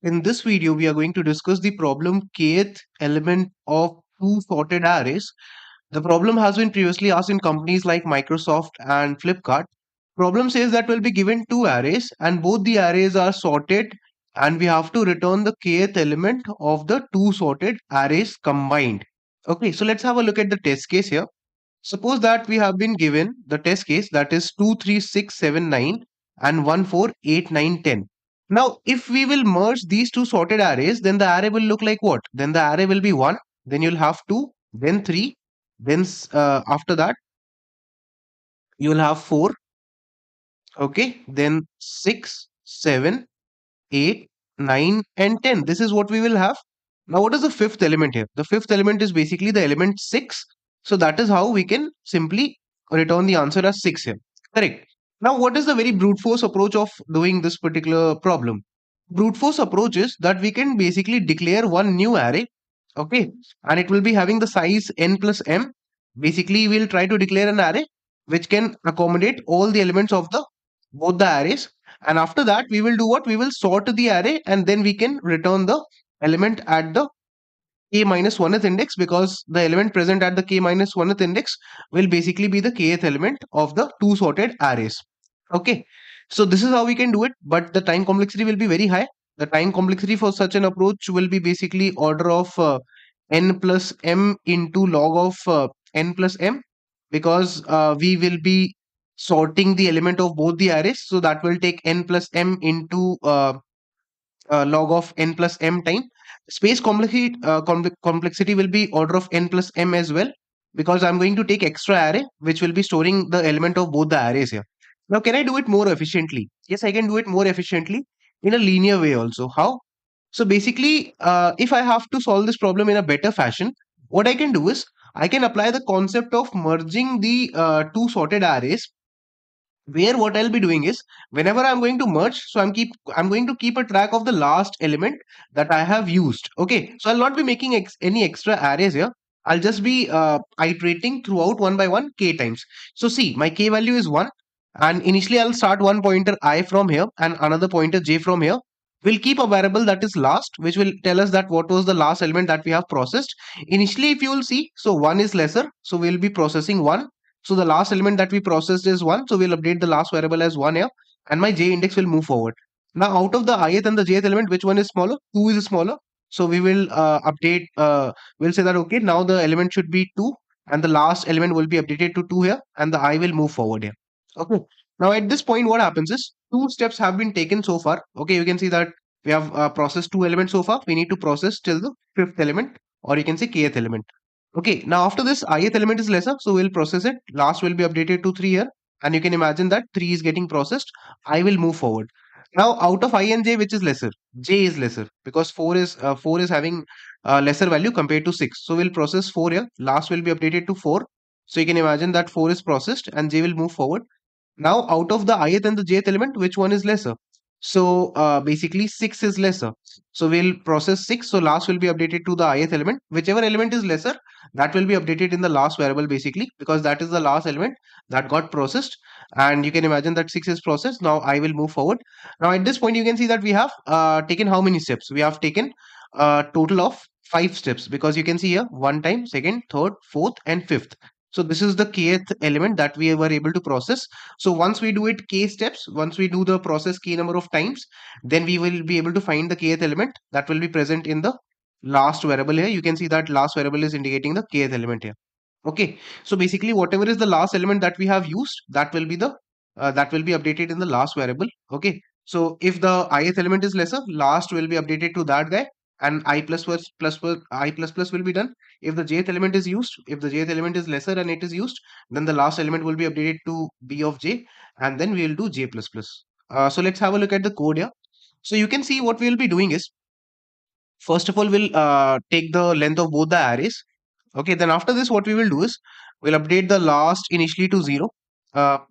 In this video, we are going to discuss the problem kth element of two sorted arrays. The problem has been previously asked in companies like Microsoft and Flipkart. Problem says that we'll be given two arrays and both the arrays are sorted and we have to return the kth element of the two sorted arrays combined. Okay, so let's have a look at the test case here. Suppose that we have been given the test case that is 2, 3, 6, 7, 9 and 1, 4, 8, 9, 10. Now, if we will merge these two sorted arrays, then the array will look like what? Then the array will be 1, then you'll have 2, then 3, then after that, you'll have 4, okay, then 6, 7, 8, 9, and 10. This is what we will have. Now, what is the fifth element here? The fifth element is basically the element 6. So that is how we can simply return the answer as 6 here. Correct. Now, what is the very brute force approach of doing this particular problem? Brute force approach is that we can basically declare one new array, okay, and it will be having the size n plus m. Basically, we'll try to declare an array which can accommodate all the elements of the both the arrays, and after that we will do what? We will sort the array and then we can return the element at the k minus 1th index, because the element present at the k minus 1th index will basically be the kth element of the two sorted arrays. Okay, so this is how we can do it, but the time complexity will be very high. The time complexity for such an approach will be basically order of n plus m into log of n plus m, because we will be sorting the element of both the arrays, so that will take n plus m into log of n plus m time. Space complexity will be order of n plus m as well, because I'm going to take extra array which will be storing the element of both the arrays here. Now, can I do it more efficiently? Yes, I can do it more efficiently in a linear way also. How? So basically, if I have to solve this problem in a better fashion, what I can do is I can apply the concept of merging the two sorted arrays, where what I'll be doing is whenever I'm going to merge, so I'm going to keep a track of the last element that I have used. Okay, so I'll not be making any extra arrays here. I'll just be iterating throughout one by one k times. So see, my k value is 1, and initially I'll start one pointer I from here and another pointer j from here. We'll keep a variable that is last, which will tell us that what was the last element that we have processed. Initially, if you will see, so 1 is lesser, so we'll be processing 1. So the last element that we processed is 1. So we'll update the last variable as 1 here. And my j index will move forward. Now, out of the ith and the jth element, which one is smaller? 2 is smaller. So we will update, we'll say that, okay, now the element should be 2. And the last element will be updated to 2 here. And the I will move forward here. Okay. Now, at this point, what happens is two steps have been taken so far. Okay, you can see that we have processed two elements so far. We need to process till the fifth element, or you can say kth element. Okay, now after this, ith element is lesser, so we'll process it. Last will be updated to 3 here, and you can imagine that 3 is getting processed. I will move forward. Now, out of I and j, which is lesser? J is lesser, because 4 is having lesser value compared to 6. So we'll process 4 here. Last will be updated to 4. So you can imagine that 4 is processed and j will move forward. Now, out of the ith and the jth element, which one is lesser? So basically 6 is lesser. So we'll process 6. So last will be updated to the ith element. Whichever element is lesser, that will be updated in the last variable basically, because that is the last element that got processed. And you can imagine that 6 is processed. Now I will move forward. Now at this point, you can see that we have taken how many steps? We have taken a total of 5 steps, because you can see here one time, second, third, fourth, and fifth. So this is the kth element that we were able to process. So once we do it k steps, once we do the process k number of times, then we will be able to find the kth element that will be present in the last variable here. You can see that last variable is indicating the kth element here. Okay, so basically whatever is the last element that we have used, that will be the that will be updated in the last variable. Okay, so if the ith element is lesser, last will be updated to that guy, and I plus plus will be done. If the jth element is used, if the jth element is lesser and it is used, then the last element will be updated to b of j, and then we will do j plus plus. So let's have a look at the code here. So you can see what we will be doing is, first of all, we'll take the length of both the arrays. Okay, then after this, what we will do is we'll update the last initially to 0.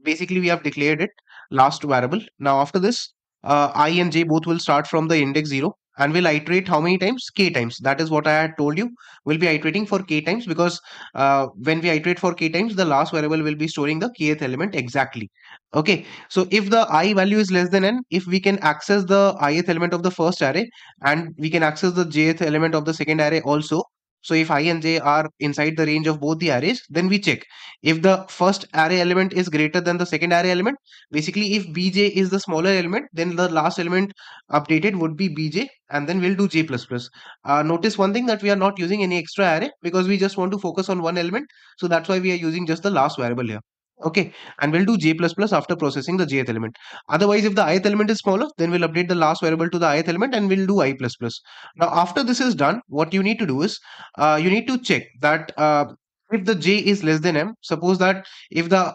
Basically, we have declared it last variable. Now, after this, I and j both will start from the index 0, and we'll iterate how many times? K times. That is what I had told you. We'll be iterating for K times because when we iterate for K times, the last variable will be storing the kth element exactly. Okay, so if the I value is less than n, if we can access the ith element of the first array and we can access the jth element of the second array also. So if I and j are inside the range of both the arrays, then we check. If the first array element is greater than the second array element, basically if bj is the smaller element, then the last element updated would be bj, and then we'll do j plus plus. Notice one thing, that we are not using any extra array because we just want to focus on one element. So that's why we are using just the last variable here. Okay, and we'll do j plus plus after processing the jth element. Otherwise, if the ith element is smaller, then we'll update the last variable to the ith element and we'll do I plus plus. Now, after this is done, what you need to do is you need to check that if the j is less than m, suppose that if the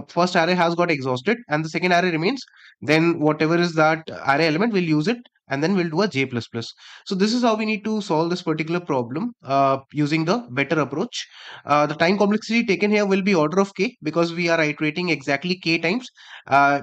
first array has got exhausted and the second array remains, then whatever is that array element, we'll use it and then we'll do a j plus plus. So this is how we need to solve this particular problem using the better approach. The time complexity taken here will be order of k because we are iterating exactly k times,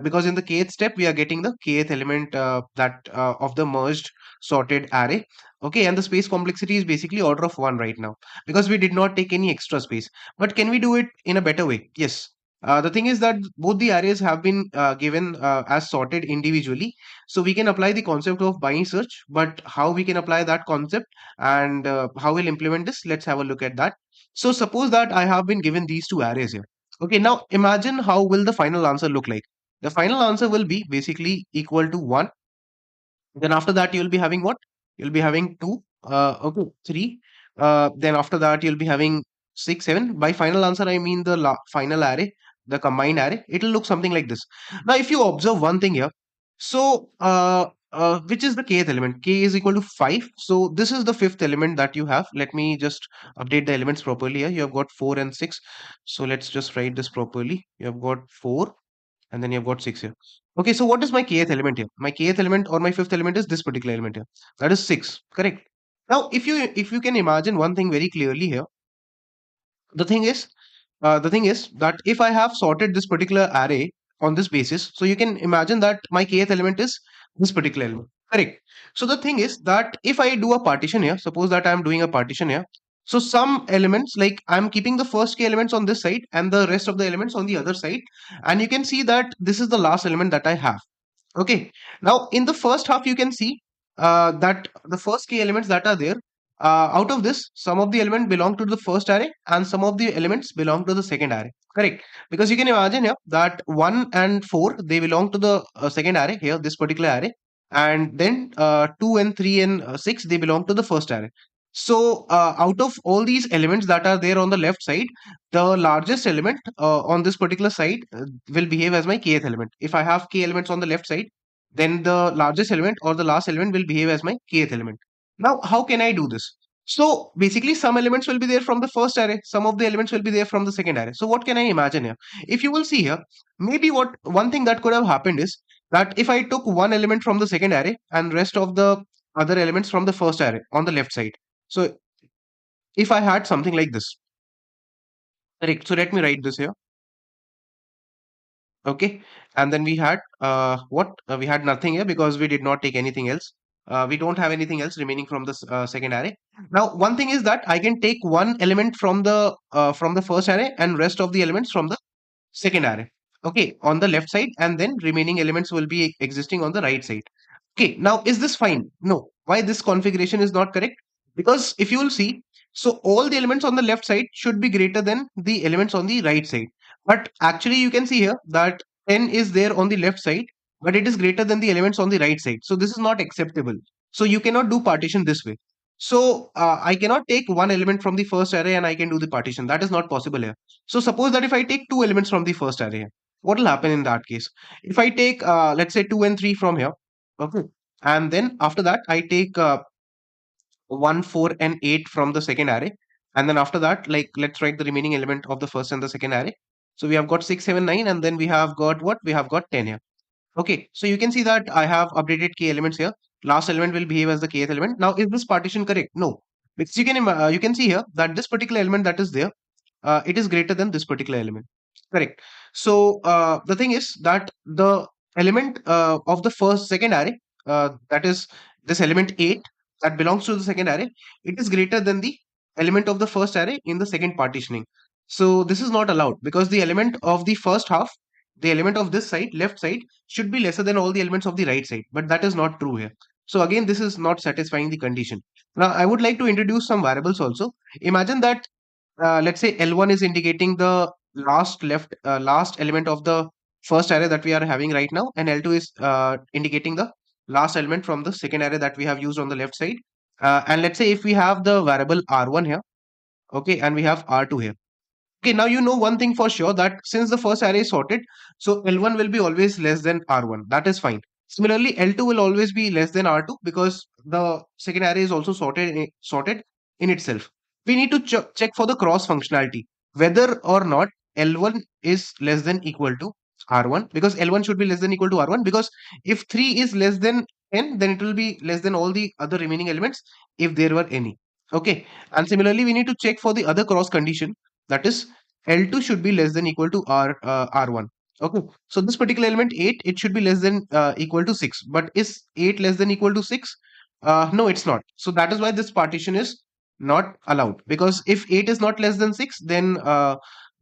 because in the kth step we are getting the kth element that of the merged sorted array. Okay, and the space complexity is basically order of 1 right now because we did not take any extra space. But can we do it in a better way? Yes. The thing is that both the arrays have been given as sorted individually. So we can apply the concept of binary search, but how we can apply that concept and how we'll implement this, let's have a look at that. So suppose that I have been given these two arrays here. Okay, now imagine how will the final answer look like. The final answer will be basically equal to 1. Then after that, you'll be having what? You'll be having 2, okay, 3. Then after that, you'll be having 6, 7. By final answer, I mean the final array, the combined array. It'll look something like this. Now, if you observe one thing here, so which is the kth element? K is equal to 5. So this is the fifth element that you have. Let me just update the elements properly here. You have got 4 and 6. So let's just write this properly. You have got 4 and then you've got 6 here. Okay, so what is my kth element here? My kth element or my fifth element is this particular element here. That is 6, correct? Now, if you can imagine one thing very clearly here, the thing is that if I have sorted this particular array on this basis, so you can imagine that my kth element is this particular element, correct? So the thing is that if I do a partition here, suppose that I am doing a partition here, so some elements, like I'm keeping the first k elements on this side and the rest of the elements on the other side, and you can see that this is the last element that I have. Okay. Now, in the first half, you can see that the first key elements that are there, out of this, some of the elements belong to the first array and some of the elements belong to the second array. Correct. Because you can imagine here that 1 and 4, they belong to the second array here, this particular array. And then 2 and 3 and 6, they belong to the first array. So, out of all these elements that are there on the left side, the largest element on this particular side will behave as my kth element. If I have k elements on the left side, then the largest element or the last element will behave as my kth element. Now, how can I do this? So basically, some elements will be there from the first array, some of the elements will be there from the second array. So what can I imagine here? If you will see here, maybe what one thing that could have happened is that if I took one element from the second array and rest of the other elements from the first array on the left side. So if I had something like this, correct. So let me write this here. Okay, and then we had what we had nothing here because we did not take anything else. We don't have anything else remaining from the second array. Now one thing is that I can take one element from the first array and rest of the elements from the second array, okay, on the left side, and then remaining elements will be existing on the right side. Okay, now is this fine? No. Why this configuration is not correct? Because if you will see, so all the elements on the left side should be greater than the elements on the right side. But actually you can see here that 10 is there on the left side, but it is greater than the elements on the right side. So this is not acceptable. So you cannot do partition this way. So I cannot take one element from the first array and I can do the partition. That is not possible here. So suppose that if I take two elements from the first array, what will happen in that case? If I take, let's say 2 and 3 from here, okay, and then after that, I take 1, 4, and 8 from the second array. And then after that, like let's write the remaining element of the first and the second array. So we have got 6, 7, 9, and then we have got what? We have got 10 here. Okay, so you can see that I have updated k elements here. Last element will behave as the kth element. Now, is this partition correct? No, because you can see here that this particular element that is there, it is greater than this particular element. Correct. So the thing is that the element of the first second array, that is this element 8 that belongs to the second array, it is greater than the element of the first array in the second partitioning. So this is not allowed because the element of the first half, the element of this side, left side, should be lesser than all the elements of the right side. But that is not true here. So again, this is not satisfying the condition. Now, I would like to introduce some variables also. Imagine that let's say L1 is indicating the last element of the first array that we are having right now, and L2 is indicating the last element from the second array that we have used on the left side. And let's say if we have the variable R1 here, okay, and we have R2 here. Okay, now you know one thing for sure, that since the first array is sorted, so L1 will be always less than R1. That is fine. Similarly, L2 will always be less than R2 because the second array is also sorted in itself. We need to check for the cross functionality, whether or not L1 is less than equal to R1, because L1 should be less than equal to R1, because if 3 is less than n, then it will be less than all the other remaining elements if there were any. Okay, and similarly, we need to check for the other cross condition, that is L2 should be less than equal to R1. Okay, so this particular element 8, it should be less than equal to 6. But is 8 less than equal to 6? No, it's not. So that is why this partition is not allowed. Because if 8 is not less than 6, then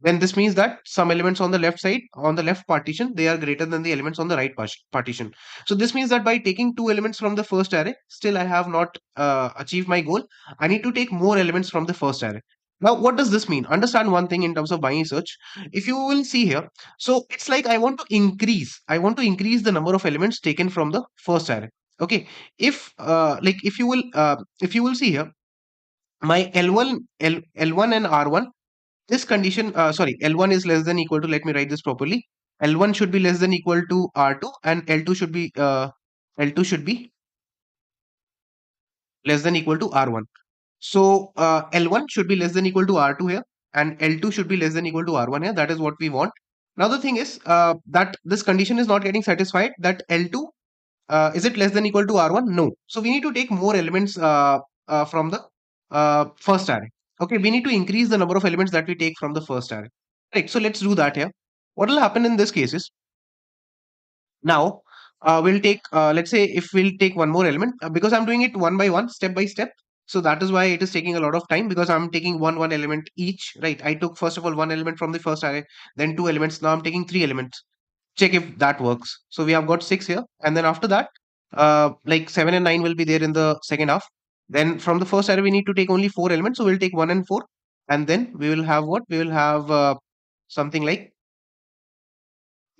this means that some elements on the left side, on the left partition, they are greater than the elements on the right partition. So this means that by taking two elements from the first array, still I have not achieved my goal. I need to take more elements from the first array. Now, what does this mean? Understand one thing in terms of binary search. If you will see here, so it's like I want to increase the number of elements taken from the first array. Okay, if you will see here, my L1 and R1, this condition, sorry, L1 is less than equal to, let me write this properly. L1 should be less than equal to R2, and L2 should be less than equal to R1. So L1 should be less than equal to R2 here, and L2 should be less than equal to R1 here. That is what we want. Now the thing is that this condition is not getting satisfied. That L2, is it less than equal to R1? No. So we need to take more elements from the first array. Okay, we need to increase the number of elements that we take from the first array. Right. So let's do that here. What will happen in this case is, now, we'll take, let's say if we'll take one more element, because I'm doing it one by one, step by step. So that is why it is taking a lot of time, because I'm taking one element each, right? I took first of all one element from the first array, then two elements. Now I'm taking three elements. Check if that works. So we have got six here. And then after that, like seven and nine will be there in the second half. Then from the first array, we need to take only four elements. So we'll take one and four. And then we will have what? We will have something like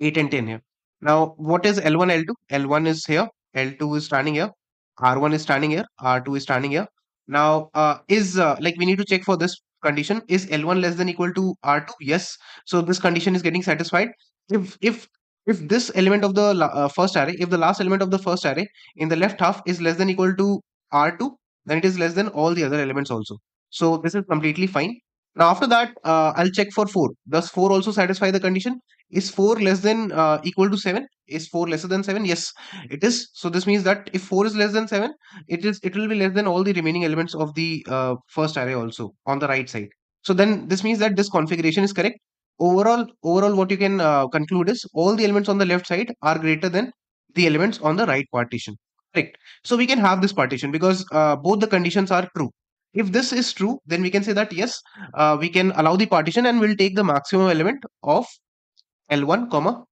8 and 10 here. Now, what is L1, L2? L1 is here, L2 is standing here, R1 is standing here, R2 is standing here. Now, is like we need to check for this condition. Is L1 less than equal to R2? Yes. So this condition is getting satisfied. If if if this element of the first array, if the last element of the first array in the left half is less than equal to R2, then it is less than all the other elements also. So this is completely fine. Now after that, I'll check for 4. Does 4 also satisfy the condition? Is 4 less than equal to 7? Is 4 lesser than 7? Yes, it is. So this means that if 4 is less than 7, it will be less than all the remaining elements of the first array also on the right side. So then this means that this configuration is correct. Overall, what you can conclude is all the elements on the left side are greater than the elements on the right partition. Correct. So we can have this partition because both the conditions are true. If this is true, then we can say that yes, we can allow the partition and we'll take the maximum element of L1 comma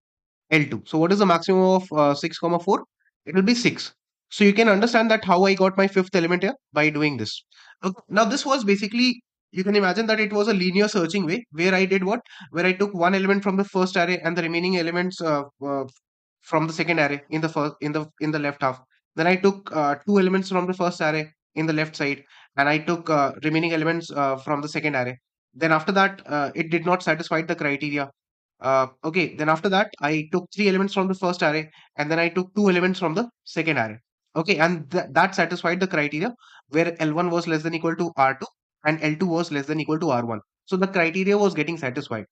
L2. So what is the maximum of 6 comma 4? It will be 6. So you can understand that how I got my fifth element here by doing this. Okay. Now this was basically, you can imagine that it was a linear searching way where I did what? Where I took one element from the first array and the remaining elements from the second array in the first in the left half. Then I took two elements from the first array in the left side, and I took remaining elements from the second array. Then after that, it did not satisfy the criteria. Okay, then after that, I took three elements from the first array, and then I took two elements from the second array. Okay, and that satisfied the criteria where L1 was less than equal to R2 and L2 was less than equal to R1. So the criteria was getting satisfied.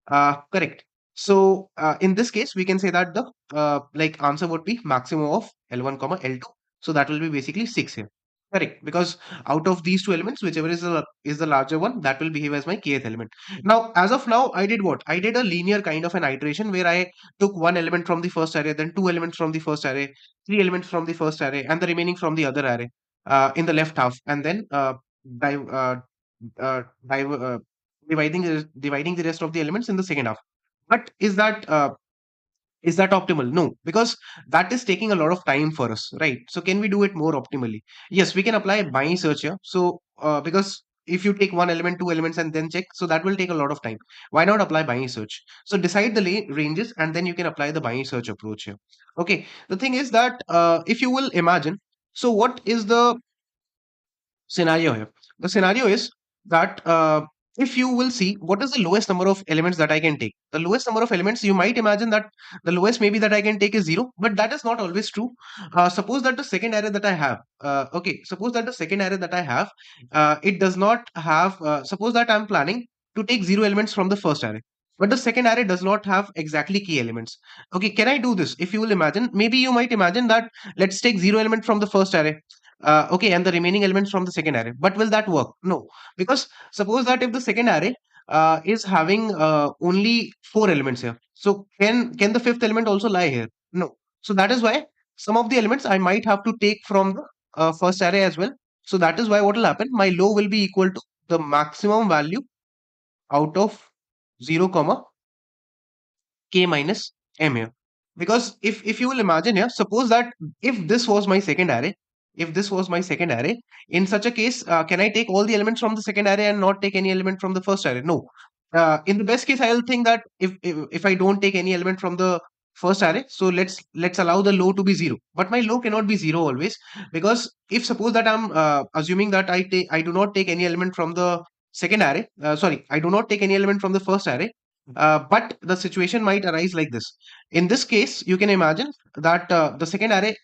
Correct. So in this case, we can say that the like answer would be maximum of L1 comma L2. So that will be basically 6 here. Correct, because out of these two elements, whichever is the larger one, that will behave as my kth element. Now, as of now, I did what? I did a linear kind of an iteration where I took one element from the first array, then two elements from the first array, three elements from the first array, and the remaining from the other array in the left half, and then div- uh, dividing the rest of the elements in the second half. But is that optimal? No, because that is taking a lot of time for us, right? So can we do it more optimally? Yes, we can apply binary search here. So because if you take one element, two elements, and then check, so that will take a lot of time. Why not apply binary search? So decide the ranges, and then you can apply the binary search approach here. Okay. The thing is that if you will imagine, so what is the scenario here? The scenario is that if you will see what is the lowest number of elements that I can take. The lowest number of elements, you might imagine that the lowest maybe that I can take is zero, but that is not always true. Suppose that the second array that I have, suppose that the second array that I have, it does not have, suppose that I'm planning to take zero elements from the first array. But the second array does not have exactly key elements. Okay, can I do this? If you will imagine, maybe you might imagine that let's take zero element from the first array, okay, and the remaining elements from the second array. But will that work? No, because suppose that if the second array is having only four elements here, so can the fifth element also lie here? No. So that is why some of the elements I might have to take from the first array as well. So that is why what will happen? My low will be equal to the maximum value out of 0 comma k minus m here. Because if you will imagine here, suppose that if this was my second array, if this was my second array, in such a case, can I take all the elements from the second array and not take any element from the first array? No. In the best case, I will think that if I don't take any element from the first array, so let's allow the low to be zero. But my low cannot be zero always, because if suppose that I'm assuming that I do not take any element from the second array, sorry, I do not take any element from the first array, but the situation might arise like this. In this case, you can imagine that the second array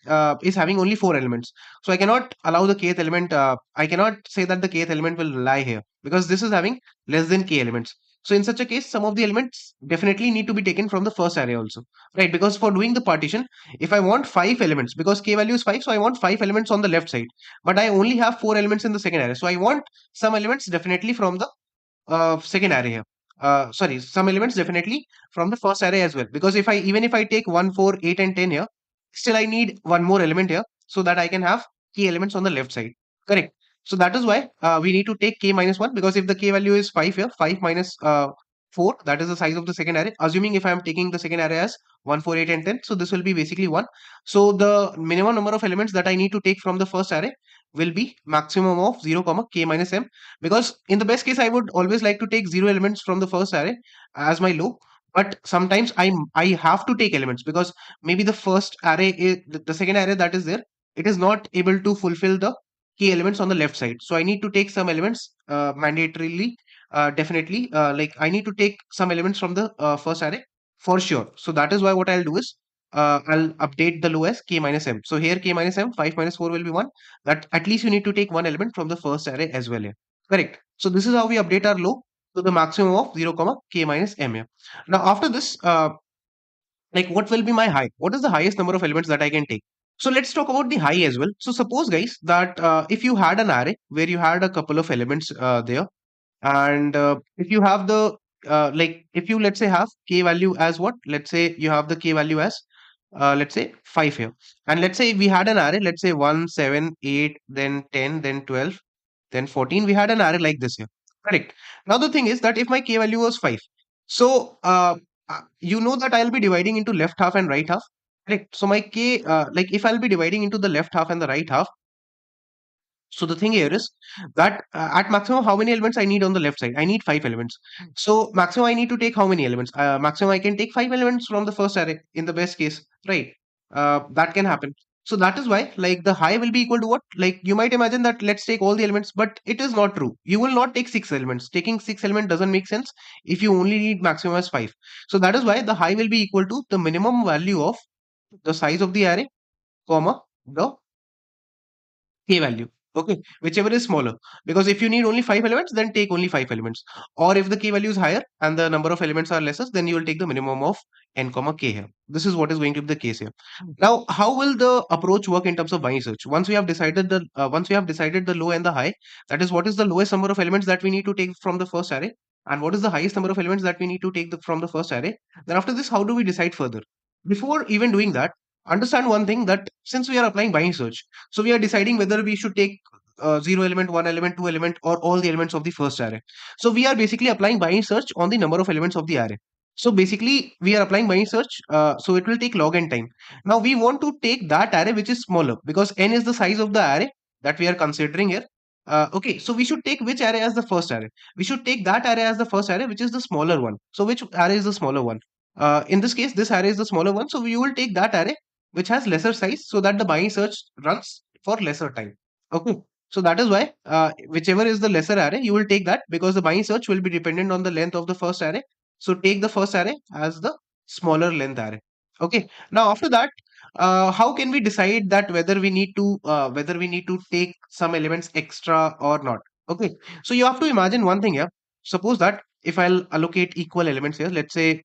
is having only four elements. So I cannot allow the kth element, I cannot say that the kth element will lie here, because this is having less than k elements. So in such a case, some of the elements definitely need to be taken from the first array also, right? Because for doing the partition, if I want five elements, because k value is five, so I want five elements on the left side, but I only have four elements in the second array. So I want some elements definitely from the second array here. Sorry, some elements definitely from the first array as well. Because if I even if I take 1, 4, 8, and 10 here, still I need one more element here so that I can have key elements on the left side. Correct. So that is why we need to take k minus 1, because if the k value is 5 here, 5 minus 4, that is the size of the second array. Assuming if I am taking the second array as 1, 4, 8, and 10, so this will be basically 1. So the minimum number of elements that I need to take from the first array will be maximum of 0 comma k minus m, because in the best case I would always like to take zero elements from the first array as my low. But sometimes I have to take elements, because maybe the first array is the second array that is there, it is not able to fulfill the key elements on the left side, so I need to take some elements mandatorily, definitely, like I need to take some elements from the first array for sure. So that is why what I'll do is I'll update the low as k minus m. So here k minus m, 5 minus 4 will be 1. That at least you need to take one element from the first array as well here. Correct. So this is how we update our low to the maximum of 0 comma k minus m here. Now after this, like what will be my high? What is the highest number of elements that I can take? So let's talk about the high as well. So suppose guys that if you had an array where you had a couple of elements there, and if you have the like if you let's say have k value as what? Let's say you have the k value as let's say 5 here. And let's say we had an array, let's say 1, 7, 8, then 10, then 12, then 14. We had an array like this here. Correct. Now the thing is that if my k value was 5, so you know that I'll be dividing into left half and right half. Correct. So my k, like if I'll be dividing into the left half and the right half, so the thing here is that at maximum, how many elements I need on the left side? I need five elements. So maximum I need to take how many elements? Maximum I can take five elements from the first array in the best case, right? That can happen. So that is why like the high will be equal to what? Like you might imagine that let's take all the elements, but it is not true. You will not take six elements. Taking six elements doesn't make sense if you only need maximum as five. So that is why the high will be equal to the minimum value of the size of the array, comma, the k value. Okay, whichever is smaller. Because if you need only five elements, then take only five elements. Or if the k value is higher and the number of elements are lesser, then you will take the minimum of n comma k here. This is what is going to be the case here. Now, how will the approach work in terms of binary search? Once we have decided the low and the high, that is what is the lowest number of elements that we need to take from the first array, and what is the highest number of elements that we need to take from the first array. Then after this, how do we decide further? Before even doing that, understand one thing, that since we are applying binary search, so we are deciding whether we should take zero element, one element, two element, or all the elements of the first array. So we are basically applying binary search on the number of elements of the array. So basically, we are applying binary search, so it will take log n time. Now we want to take that array which is smaller, because n is the size of the array that we are considering here. Okay, so we should take which array as the first array? We should take that array as the first array, which is the smaller one. So which array is the smaller one? In this case, this array is the smaller one. So we will take that array which has lesser size, so that the binary search runs for lesser time. Okay. So that is why whichever is the lesser array, you will take that, because the binary search will be dependent on the length of the first array. So take the first array as the smaller length array. Okay. Now after that, how can we decide that whether we need to take some elements extra or not? Okay. So you have to imagine one thing here. Suppose that if I'll allocate equal elements here, let's say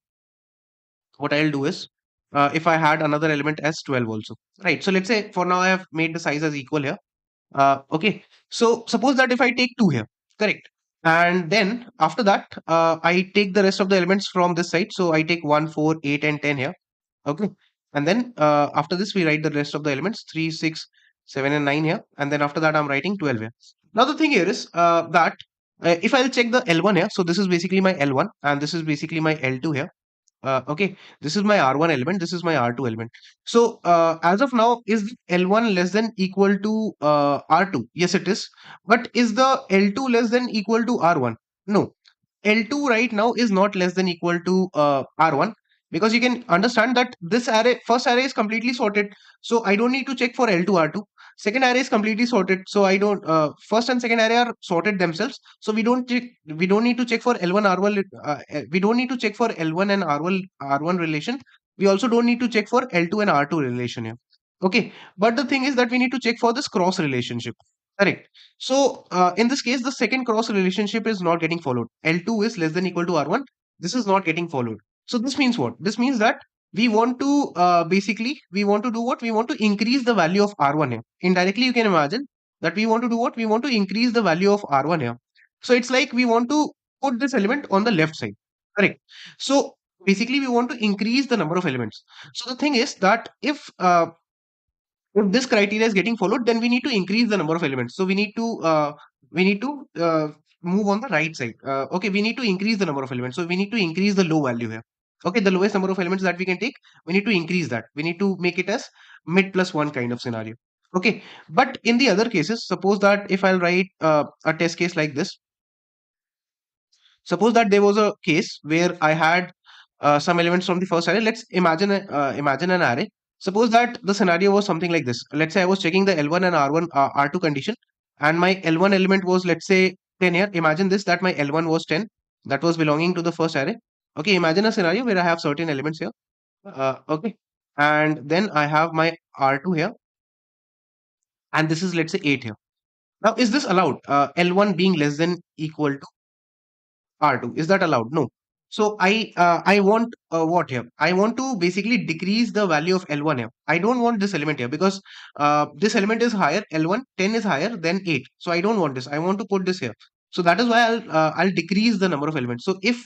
what I'll do is, if I had another element as 12 also, right? So let's say for now I have made the size as equal here. Okay. So suppose that if I take 2 here, correct? And then after that, I take the rest of the elements from this side. So I take 1, 4, 8, and 10 here. Okay. And then after this, we write the rest of the elements 3, 6, 7, and 9 here. And then after that, I'm writing 12 here. Now the thing here is that if I'll check the L1 here, so this is basically my L1 and this is basically my L2 here. Okay, this is my R1 element, this is my R2 element. So as of now, is the L1 less than equal to R2? Yes, it is. But is the L2 less than equal to R1? No. L2 right now is not less than equal to R1, because you can understand that this array, first array is completely sorted. So I don't need to check for L2, R2. Second array is completely sorted. So I don't, first and second array are sorted themselves. So we don't need to check for L1, R1. We don't need to check for L1 and R1 relation. We also don't need to check for L2 and R2 relation here. Okay. But the thing is that we need to check for this cross relationship. Correct. So in this case, the second cross relationship is not getting followed. L2 is less than equal to R1. This is not getting followed. So this means what? This means that we want to basically we want to do what? We want to increase the value of R1 here. Indirectly, you can imagine that we want to do what? We want to increase the value of R1 here. So it's like we want to put this element on the left side. Correct. So basically, we want to increase the number of elements. So the thing is that if this criteria is getting followed, then we need to increase the number of elements. So we need to move on the right side. Okay, we need to increase the number of elements. So we need to increase the low value here. Okay, the lowest number of elements that we can take, we need to increase that. We need to make it as mid plus one kind of scenario. Okay, but in the other cases, suppose that if I'll write a test case like this, suppose that there was a case where I had some elements from the first array. Let's imagine imagine an array. Suppose that the scenario was something like this. Let's say I was checking the L1 and R1 R2 condition, and my L1 element was, let's say, 10 here. Imagine this, that my L1 was 10, that was belonging to the first array. Okay, imagine a scenario where I have certain elements here. Okay, and then I have my R2 here, and this is, let's say, 8 here. Now, is this allowed? L1 being less than equal to R2. Is that allowed? No. So I want what here? I want to basically decrease the value of L1 here. I don't want this element here, because this element is higher. L1 10 is higher than 8. So I don't want this. I want to put this here. So that is why I'll decrease the number of elements. So if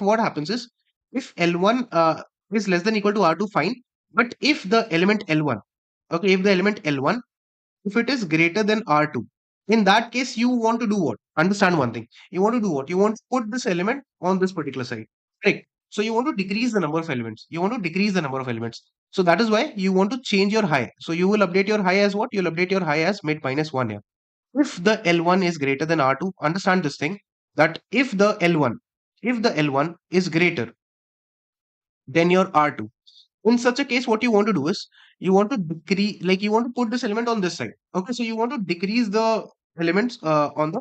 what happens is, if L1 is less than equal to R2, fine. But if the element L1, okay, if the element L1, if it is greater than R2, in that case, you want to do what? Understand one thing. You want to do what? You want to put this element on this particular side. Right. So you want to decrease the number of elements. You want to decrease the number of elements. So that is why you want to change your high. So you will update your high as what? You'll update your high as mid minus 1 here. If the L1 is greater than R2, understand this thing, that if the L1 is greater than your R2, in such a case, what you want to do is, you want to decrease, like you want to put this element on this side. Okay, so you want to decrease the elements on the,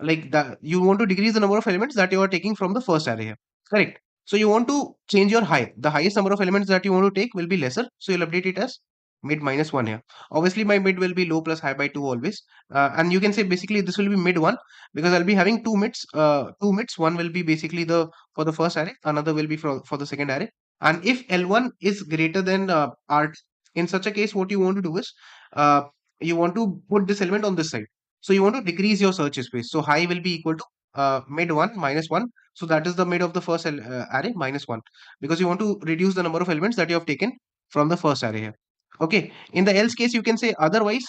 like that, you want to decrease the number of elements that you are taking from the first array here. Correct. So you want to change your high. The highest number of elements that you want to take will be lesser. So you'll update it as mid minus 1 here. Obviously, my mid will be low plus high by 2 always. And you can say basically this will be mid 1, because I'll be having two mids. Two mids. One will be basically the for the first array. Another will be for the second array. And if L1 is greater than R2, in such a case, what you want to do is uh, you want to put this element on this side. So you want to decrease your search space. So high will be equal to mid 1 minus 1. So that is the mid of the first array minus 1, because you want to reduce the number of elements that you have taken from the first array here. Okay. In the else case, you can say otherwise.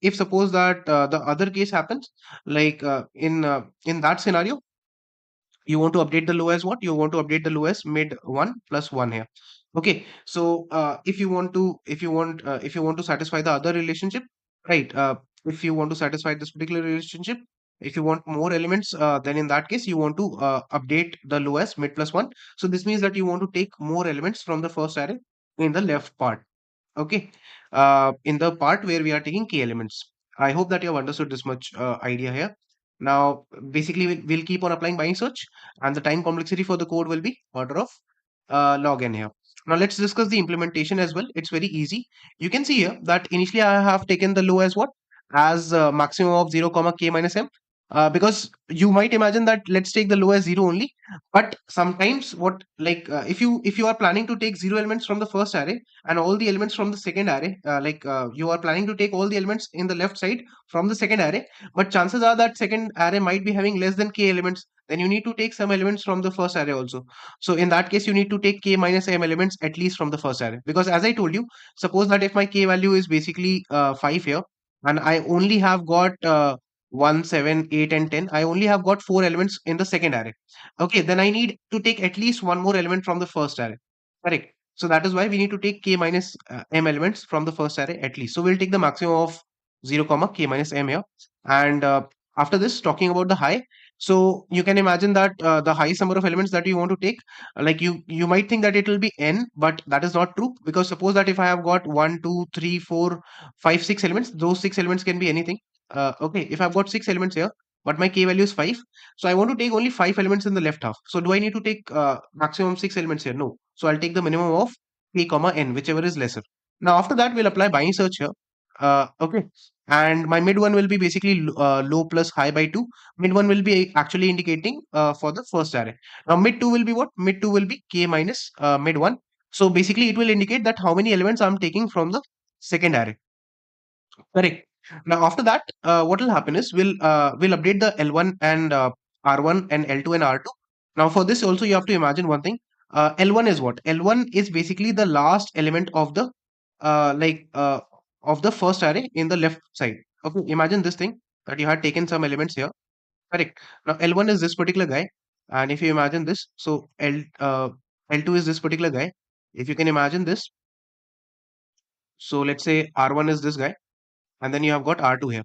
If suppose that the other case happens, like in that scenario, you want to update the low as what? You want to update the low as mid 1 plus 1 here. Okay. So if you want to satisfy the other relationship, right? If you want to satisfy this particular relationship, if you want more elements, then in that case you want to update the low as mid plus 1. So this means that you want to take more elements from the first array in the left part. Okay. In the part where we are taking key elements. I hope that you have understood this much idea here. Now, basically, we'll keep on applying buying search, and the time complexity for the code will be order of log n here. Now, let's discuss the implementation as well. It's very easy. You can see here that initially I have taken the low as what? As maximum of 0 comma k minus m. Because you might imagine that let's take the low as 0 only. But sometimes what, like if you are planning to take 0 elements from the first array and all the elements from the second array, you are planning to take all the elements in the left side from the second array, but chances are that second array might be having less than k elements, then you need to take some elements from the first array also. So in that case, you need to take k minus m elements at least from the first array, because as I told you, suppose that if my k value is basically 5 here, and I only have got 1 7 8 and 10, I only have got 4 elements in the second array. Okay, then I need to take at least one more element from the first array. Correct. So that is why we need to take k minus m elements from the first array at least. So we'll take the maximum of 0 comma k minus m here. And after this, talking about the high, so you can imagine that the highest number of elements that you want to take, like you might think that it will be n, but that is not true, because suppose that if I have got 1 2 3 4 5 6 elements, those 6 elements can be anything. Okay, if I've got 6 elements here, but my k value is 5, so I want to take only 5 elements in the left half. So do I need to take maximum 6 elements here? No. So I'll take the minimum of k comma n, whichever is lesser. Now after that, we'll apply buying search here. Okay. And my mid one will be basically low plus high by 2. Mid one will be actually indicating for the first array. Now mid 2 will be what? Mid 2 will be k minus mid 1. So basically it will indicate that how many elements I'm taking from the second array. Correct. Now after that, what will happen is we'll update the L1 and R1 and L2 and R2. Now for this also you have to imagine one thing. L1 is what? L1 is basically the last element of the uh, like uh, of the first array in the left side. Okay, imagine this thing that you had taken some elements here. Correct. Now L1 is this particular guy, and if you imagine this, so L2 is this particular guy. If you can imagine this, so let's say R1 is this guy, and then you have got R2 here.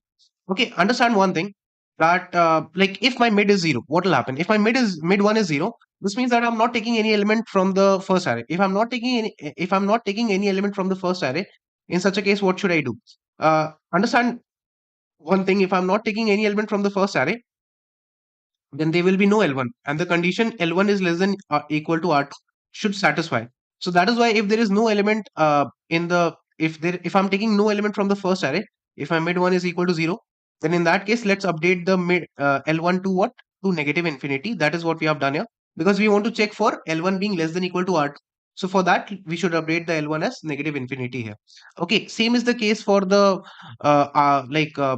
Okay, understand one thing, that like if my mid is 0, what will happen? If my mid 1 is 0, this means that I'm not taking any element from the first array. If I'm not taking any element from the first array, in such a case, what should I do? Understand one thing, if I'm not taking any element from the first array, then there will be no L1, and the condition L1 is less than equal to R2 should satisfy. So that is why if there is no element in the if I'm taking no element from the first array, if my mid 1 is equal to 0, then in that case let's update the mid L1 to what? To negative infinity. That is what we have done here, because we want to check for L1 being less than equal to R2. So for that we should update the L1 as negative infinity here. Okay, same is the case for the uh, uh, like uh,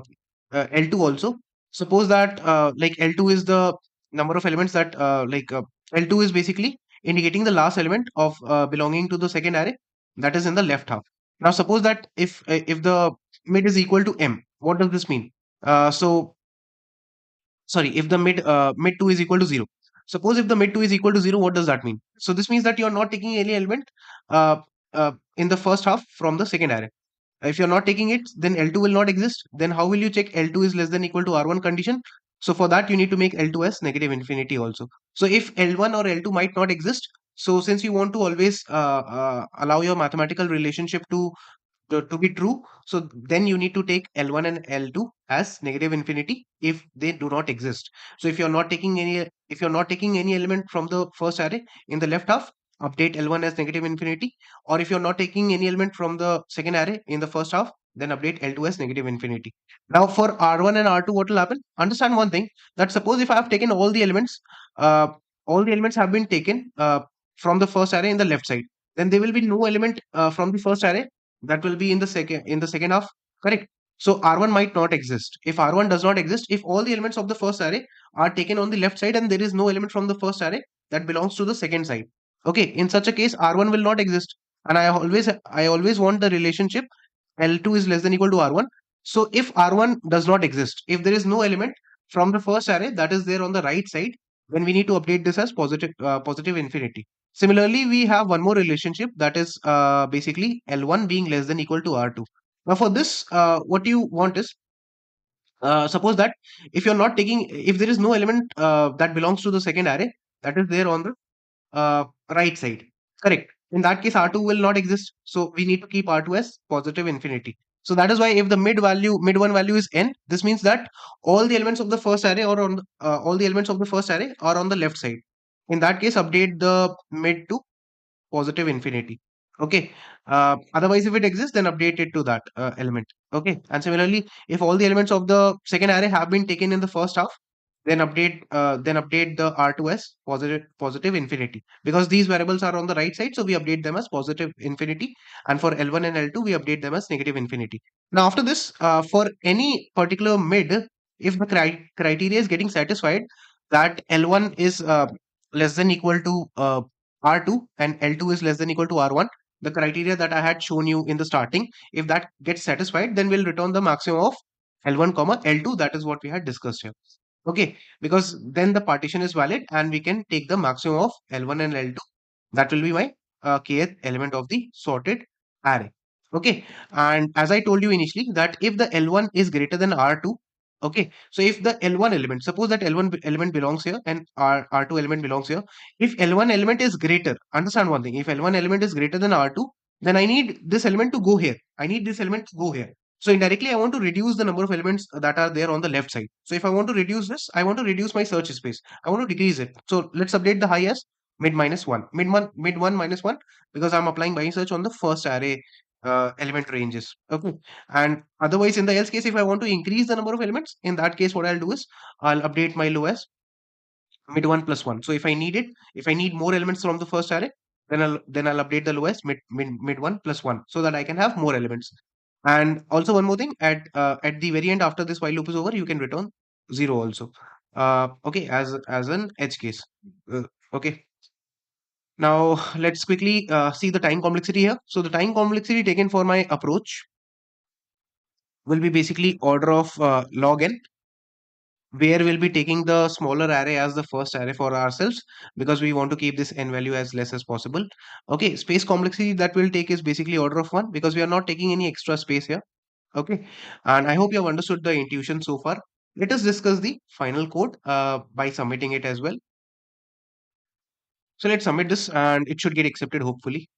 L2 also. Suppose that L2 is the number of elements that L2 is basically indicating the last element of belonging to the second array, that is in the left half. Now suppose that if the mid is equal to m, what does this mean? So sorry, if the mid 2 is equal to 0, suppose if the mid 2 is equal to 0, what does that mean? So this means that you are not taking any element uh, in the first half from the second array. If you're not taking it, then L2 will not exist. Then how will you check L2 is less than equal to R1 condition? So for that, you need to make L2 as negative infinity also. So if L1 or L2 might not exist, so since you want to always allow your mathematical relationship to be true, so then you need to take L1 and L2 as negative infinity if they do not exist. So if you're not taking any element from the first array in the left half, update L1 as negative infinity. Or if you're not taking any element from the second array in the first half, then update L2 as negative infinity. Now for R1 and R2, what will happen? Understand one thing, that suppose if I have taken uh, all the elements have been taken from the first array in the left side, then there will be no element from the first array that will be in the second half. Correct. So R1 might not exist. If R1 does not exist, if all the elements of the first array are taken on the left side and there is no element from the first array that belongs to the second side. Okay, in such a case, R1 will not exist. And I always want the relationship L2 is less than equal to R1. So if R1 does not exist, if there is no element from the first array that is there on the right side, then we need to update this as positive infinity. Similarly, we have one more relationship that is basically L1 being less than equal to R2. Now for this, what you want is, suppose that if there is no element that belongs to the second array that is there on the right side. Correct. In that case, R2 will not exist. So we need to keep R2 as positive infinity. So that is why if the mid one value is n, this means that all the elements of the first array or on all the elements of the first array are on the left side. In that case, update the mid to positive infinity. Okay. Otherwise, if it exists, then update it to that element. Okay. And similarly, if all the elements of the second array have been taken in the first half, then update the R2 as positive infinity, because these variables are on the right side, so we update them as positive infinity, and for L1 and L2 we update them as negative infinity. Now after this, for any particular mid, if the criteria is getting satisfied that L1 is less than equal to R2 and L2 is less than equal to R1, the criteria that I had shown you in the starting, if that gets satisfied, then we'll return the maximum of L1 comma L2. That is what we had discussed here. Okay, because then the partition is valid and we can take the maximum of L1 and L2. That will be my kth element of the sorted array. Okay, and as I told you initially that if the L1 is greater than R2, okay, so if the L1 element, suppose that L1 element belongs here and R2 element belongs here. If L1 element is greater, understand one thing, if L1 element is greater than R2, then I need this element to go here. I need this element to go here. So indirectly, I want to reduce the number of elements that are there on the left side. So if I want to reduce this, I want to reduce my search space. I want to decrease it. So let's update the high as mid minus one, mid one minus one, because I'm applying by search on the first array element ranges. Okay. And otherwise, in the else case, if I want to increase the number of elements, in that case, what I'll do is I'll update my low as mid one plus one. So if I need more elements from the first array, then I'll update the lowest mid one plus one so that I can have more elements. And also one more thing, at the very end after this while loop is over, you can return zero also. Okay, as an edge case. Okay. Now let's quickly see the time complexity here. So the time complexity taken for my approach will be basically order of log n, where we'll be taking the smaller array as the first array for ourselves, because we want to keep this n value as less as possible. Okay, space complexity that we'll take is basically order of 1, because we are not taking any extra space here. Okay, and I hope you have understood the intuition so far. Let us discuss the final code by submitting it as well. So let's submit this and it should get accepted hopefully.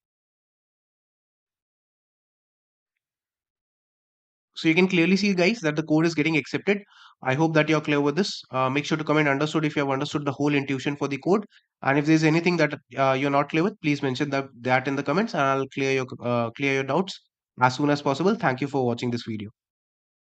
So you can clearly see, guys, that the code is getting accepted. I hope that you're clear with this. Make sure to comment understood if you have understood the whole intuition for the code. And if there's anything that you're not clear with, please mention that in the comments and I'll clear your doubts as soon as possible. Thank you for watching this video.